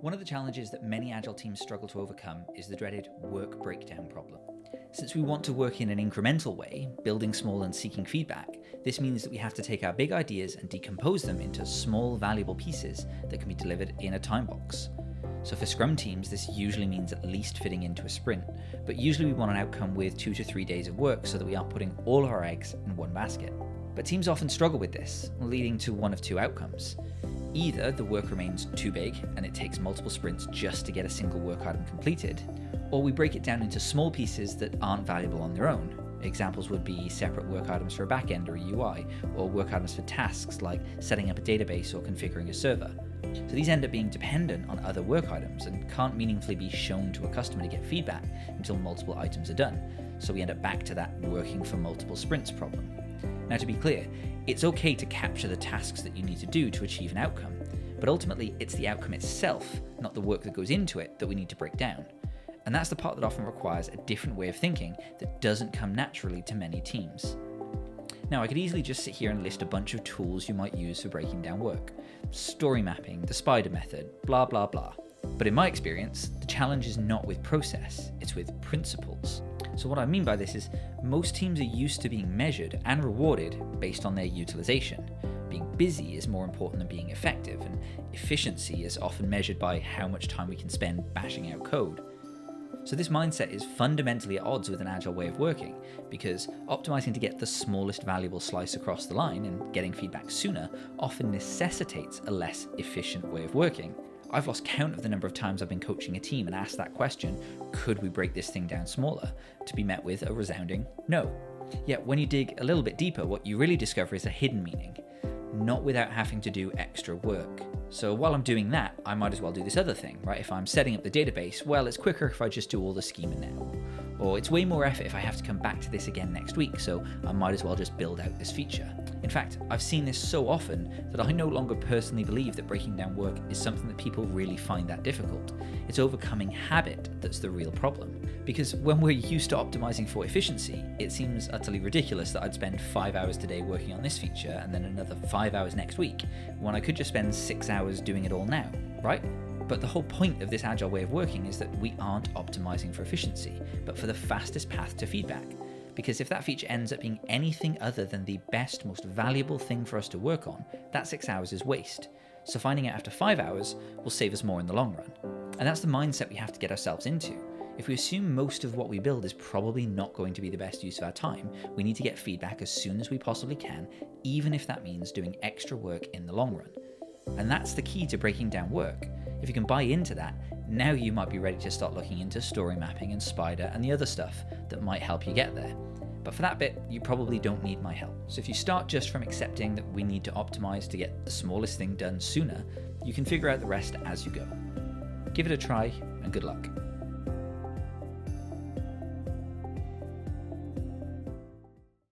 One of the challenges that many Agile teams struggle to overcome is the dreaded work breakdown problem. Since we want to work in an incremental way, building small and seeking feedback, this means that we have to take our big ideas and decompose them into small, valuable pieces that can be delivered in a time box. So for Scrum teams, this usually means at least fitting into a sprint, but usually we want an outcome with 2 to 3 days of work so that we aren't putting all of our eggs in one basket. But teams often struggle with this, leading to one of two outcomes. Either the work remains too big and it takes multiple sprints just to get a single work item completed, or we break it down into small pieces that aren't valuable on their own. Examples would be separate work items for a backend or a UI, or work items for tasks like setting up a database or configuring a server. So these end up being dependent on other work items and can't meaningfully be shown to a customer to get feedback until multiple items are done. So we end up back to that working for multiple sprints problem. Now, to be clear, it's okay to capture the tasks that you need to do to achieve an outcome, but ultimately it's the outcome itself, not the work that goes into it, that we need to break down. And that's the part that often requires a different way of thinking that doesn't come naturally to many teams. Now, I could easily just sit here and list a bunch of tools you might use for breaking down work. Story mapping, the spider method, blah blah blah. But in my experience, the challenge is not with process, it's with principles. So what I mean by this is, most teams are used to being measured and rewarded based on their utilization. Being busy is more important than being effective, and efficiency is often measured by how much time we can spend bashing out code. So this mindset is fundamentally at odds with an agile way of working, because optimizing to get the smallest valuable slice across the line and getting feedback sooner often necessitates a less efficient way of working. I've lost count of the number of times I've been coaching a team and asked that question, could we break this thing down smaller, to be met with a resounding no. Yet when you dig a little bit deeper, what you really discover is a hidden meaning, not without having to do extra work. So while I'm doing that, I might as well do this other thing, right? If I'm setting up the database, well, it's quicker if I just do all the schema now. Or it's way more effort if I have to come back to this again next week, so I might as well just build out this feature. In fact, I've seen this so often that I no longer personally believe that breaking down work is something that people really find that difficult. It's overcoming habit that's the real problem. Because when we're used to optimizing for efficiency, it seems utterly ridiculous that I'd spend 5 hours today working on this feature and then another 5 hours next week, when I could just spend 6 hours doing it all now, right? But the whole point of this agile way of working is that we aren't optimizing for efficiency, but for the fastest path to feedback. Because if that feature ends up being anything other than the best, most valuable thing for us to work on, that 6 hours is waste. So finding out after 5 hours will save us more in the long run. And that's the mindset we have to get ourselves into. If we assume most of what we build is probably not going to be the best use of our time, we need to get feedback as soon as we possibly can, even if that means doing extra work in the long run. And that's the key to breaking down work. If you can buy into that, now you might be ready to start looking into story mapping and spider and the other stuff that might help you get there. But for that bit, you probably don't need my help. So if you start just from accepting that we need to optimize to get the smallest thing done sooner, you can figure out the rest as you go. Give it a try, and good luck.